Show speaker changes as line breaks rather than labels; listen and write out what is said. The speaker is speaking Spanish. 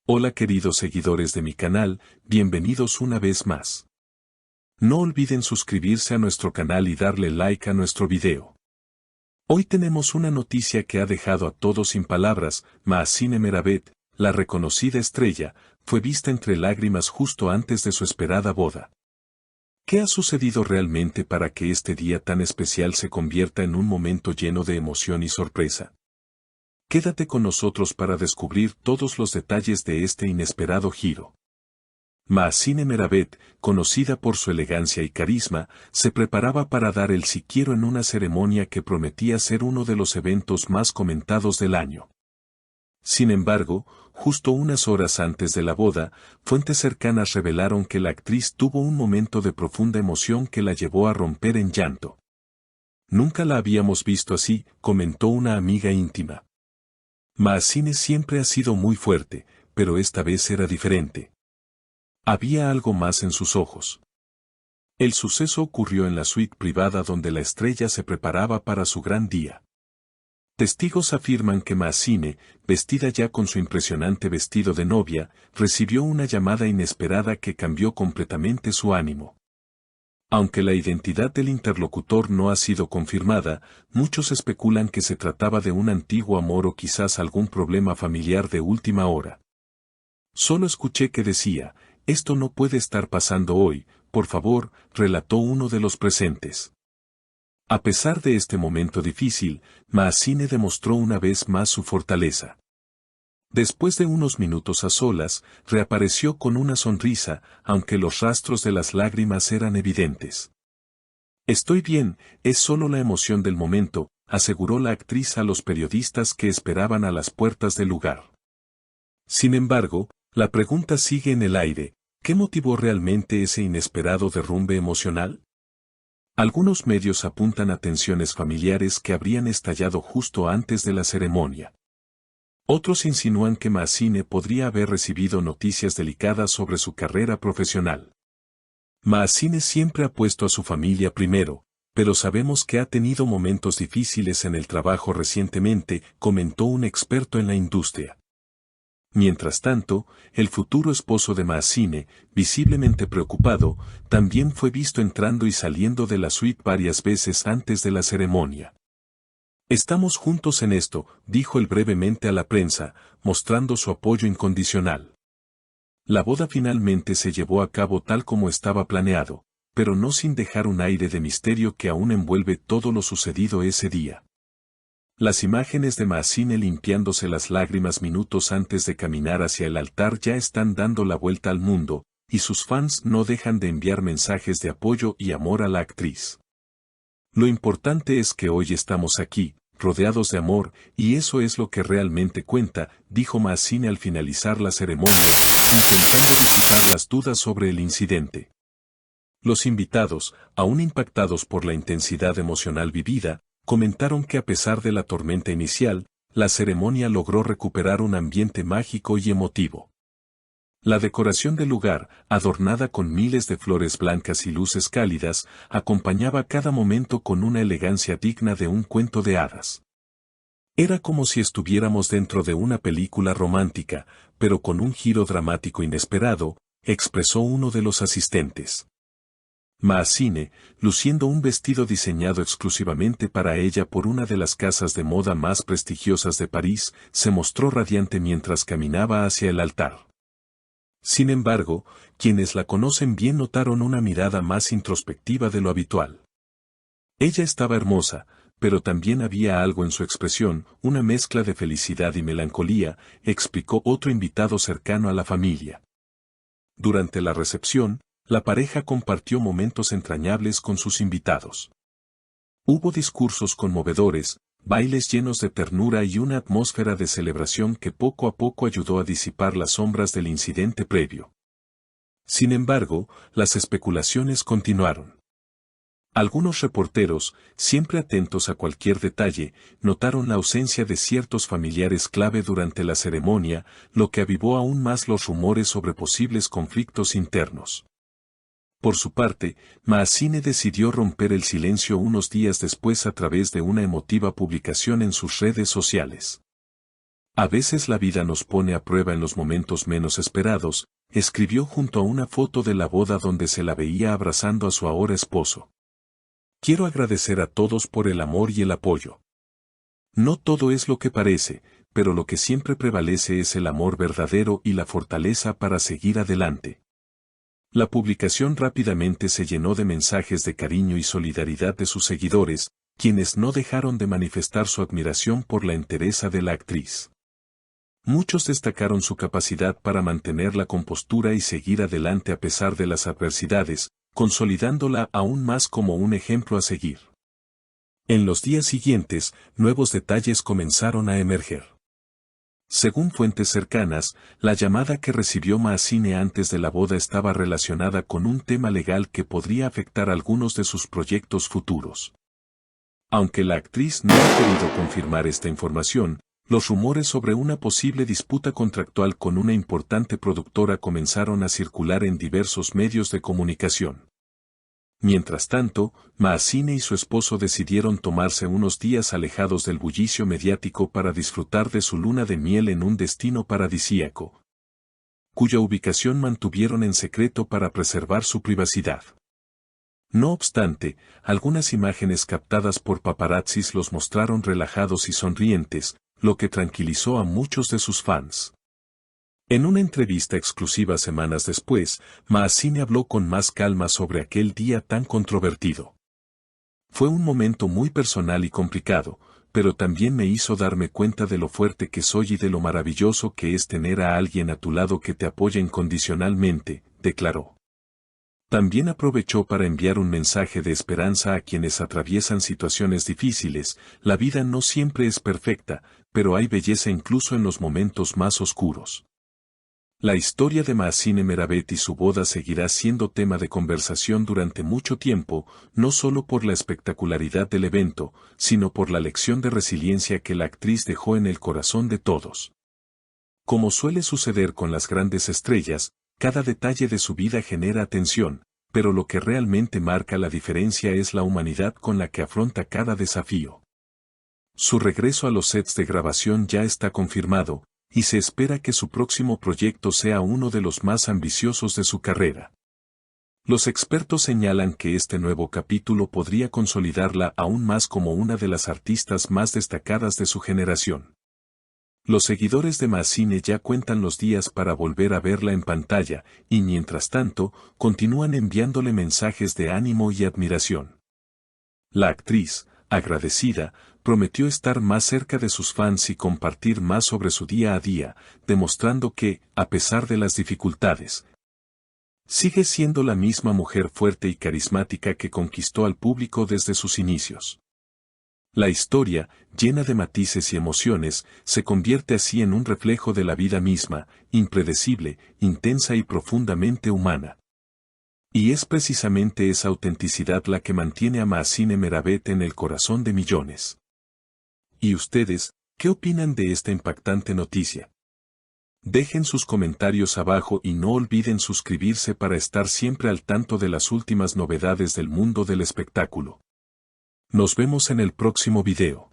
Hola queridos seguidores de mi canal, bienvenidos una vez más. No olviden suscribirse a nuestro canal y darle like a nuestro video. Hoy tenemos una noticia que ha dejado a todos sin palabras. Mahsine Meravet, la reconocida estrella, fue vista entre lágrimas justo antes de su esperada boda. ¿Qué ha sucedido realmente para que este día tan especial se convierta en un momento lleno de emoción y sorpresa? Quédate con nosotros para descubrir todos los detalles de este inesperado giro. Mahsine Meravet, conocida por su elegancia y carisma, se preparaba para dar el sí quiero en una ceremonia que prometía ser uno de los eventos más comentados del año. Sin embargo, justo unas horas antes de la boda, fuentes cercanas revelaron que la actriz tuvo un momento de profunda emoción que la llevó a romper en llanto. Nunca la habíamos visto así, comentó una amiga íntima. Mahsine siempre ha sido muy fuerte, pero esta vez era diferente. Había algo más en sus ojos. El suceso ocurrió en la suite privada donde la estrella se preparaba para su gran día. Testigos afirman que Mahsine, vestida ya con su impresionante vestido de novia, recibió una llamada inesperada que cambió completamente su ánimo. Aunque la identidad del interlocutor no ha sido confirmada, muchos especulan que se trataba de un antiguo amor o quizás algún problema familiar de última hora. Solo escuché que decía, esto no puede estar pasando hoy, por favor, relató uno de los presentes. A pesar de este momento difícil, Mahsine demostró una vez más su fortaleza. Después de unos minutos a solas, reapareció con una sonrisa, aunque los rastros de las lágrimas eran evidentes. Estoy bien, es solo la emoción del momento, aseguró la actriz a los periodistas que esperaban a las puertas del lugar. Sin embargo, la pregunta sigue en el aire, ¿qué motivó realmente ese inesperado derrumbe emocional? Algunos medios apuntan a tensiones familiares que habrían estallado justo antes de la ceremonia. Otros insinúan que Mahsine podría haber recibido noticias delicadas sobre su carrera profesional. Mahsine siempre ha puesto a su familia primero, pero sabemos que ha tenido momentos difíciles en el trabajo recientemente, comentó un experto en la industria. Mientras tanto, el futuro esposo de Mahsine, visiblemente preocupado, también fue visto entrando y saliendo de la suite varias veces antes de la ceremonia. Estamos juntos en esto, dijo él brevemente a la prensa, mostrando su apoyo incondicional. La boda finalmente se llevó a cabo tal como estaba planeado, pero no sin dejar un aire de misterio que aún envuelve todo lo sucedido ese día. Las imágenes de Mahsine limpiándose las lágrimas minutos antes de caminar hacia el altar ya están dando la vuelta al mundo, y sus fans no dejan de enviar mensajes de apoyo y amor a la actriz. Lo importante es que hoy estamos aquí, rodeados de amor, y eso es lo que realmente cuenta, dijo Mahsine al finalizar la ceremonia, intentando disipar las dudas sobre el incidente. Los invitados, aún impactados por la intensidad emocional vivida, comentaron que a pesar de la tormenta inicial, la ceremonia logró recuperar un ambiente mágico y emotivo. La decoración del lugar, adornada con miles de flores blancas y luces cálidas, acompañaba cada momento con una elegancia digna de un cuento de hadas. Era como si estuviéramos dentro de una película romántica, pero con un giro dramático inesperado, expresó uno de los asistentes. Mahsine, luciendo un vestido diseñado exclusivamente para ella por una de las casas de moda más prestigiosas de París, se mostró radiante mientras caminaba hacia el altar. Sin embargo, quienes la conocen bien notaron una mirada más introspectiva de lo habitual. Ella estaba hermosa, pero también había algo en su expresión, una mezcla de felicidad y melancolía, explicó otro invitado cercano a la familia. Durante la recepción, la pareja compartió momentos entrañables con sus invitados. Hubo discursos conmovedores, bailes llenos de ternura y una atmósfera de celebración que poco a poco ayudó a disipar las sombras del incidente previo. Sin embargo, las especulaciones continuaron. Algunos reporteros, siempre atentos a cualquier detalle, notaron la ausencia de ciertos familiares clave durante la ceremonia, lo que avivó aún más los rumores sobre posibles conflictos internos. Por su parte, Mahsine decidió romper el silencio unos días después a través de una emotiva publicación en sus redes sociales. A veces la vida nos pone a prueba en los momentos menos esperados, escribió junto a una foto de la boda donde se la veía abrazando a su ahora esposo. Quiero agradecer a todos por el amor y el apoyo. No todo es lo que parece, pero lo que siempre prevalece es el amor verdadero y la fortaleza para seguir adelante. La publicación rápidamente se llenó de mensajes de cariño y solidaridad de sus seguidores, quienes no dejaron de manifestar su admiración por la entereza de la actriz. Muchos destacaron su capacidad para mantener la compostura y seguir adelante a pesar de las adversidades, consolidándola aún más como un ejemplo a seguir. En los días siguientes, nuevos detalles comenzaron a emerger. Según fuentes cercanas, la llamada que recibió Maazine antes de la boda estaba relacionada con un tema legal que podría afectar algunos de sus proyectos futuros. Aunque la actriz no ha querido confirmar esta información, los rumores sobre una posible disputa contractual con una importante productora comenzaron a circular en diversos medios de comunicación. Mientras tanto, Maazine y su esposo decidieron tomarse unos días alejados del bullicio mediático para disfrutar de su luna de miel en un destino paradisíaco, cuya ubicación mantuvieron en secreto para preservar su privacidad. No obstante, algunas imágenes captadas por paparazzis los mostraron relajados y sonrientes, lo que tranquilizó a muchos de sus fans. En una entrevista exclusiva semanas después, Maazine habló con más calma sobre aquel día tan controvertido. Fue un momento muy personal y complicado, pero también me hizo darme cuenta de lo fuerte que soy y de lo maravilloso que es tener a alguien a tu lado que te apoya incondicionalmente, declaró. También aprovechó para enviar un mensaje de esperanza a quienes atraviesan situaciones difíciles. La vida no siempre es perfecta, pero hay belleza incluso en los momentos más oscuros. La historia de Maazine Meravet y su boda seguirá siendo tema de conversación durante mucho tiempo, no solo por la espectacularidad del evento, sino por la lección de resiliencia que la actriz dejó en el corazón de todos. Como suele suceder con las grandes estrellas, cada detalle de su vida genera atención, pero lo que realmente marca la diferencia es la humanidad con la que afronta cada desafío. Su regreso a los sets de grabación ya está confirmado, y se espera que su próximo proyecto sea uno de los más ambiciosos de su carrera. Los expertos señalan que este nuevo capítulo podría consolidarla aún más como una de las artistas más destacadas de su generación. Los seguidores de Maazine ya cuentan los días para volver a verla en pantalla, y mientras tanto, continúan enviándole mensajes de ánimo y admiración. La actriz, agradecida, prometió estar más cerca de sus fans y compartir más sobre su día a día, demostrando que, a pesar de las dificultades, sigue siendo la misma mujer fuerte y carismática que conquistó al público desde sus inicios. La historia, llena de matices y emociones, se convierte así en un reflejo de la vida misma, impredecible, intensa y profundamente humana. Y es precisamente esa autenticidad la que mantiene a Maazine Meravet en el corazón de millones. ¿Y ustedes, qué opinan de esta impactante noticia? Dejen sus comentarios abajo y no olviden suscribirse para estar siempre al tanto de las últimas novedades del mundo del espectáculo. Nos vemos en el próximo video.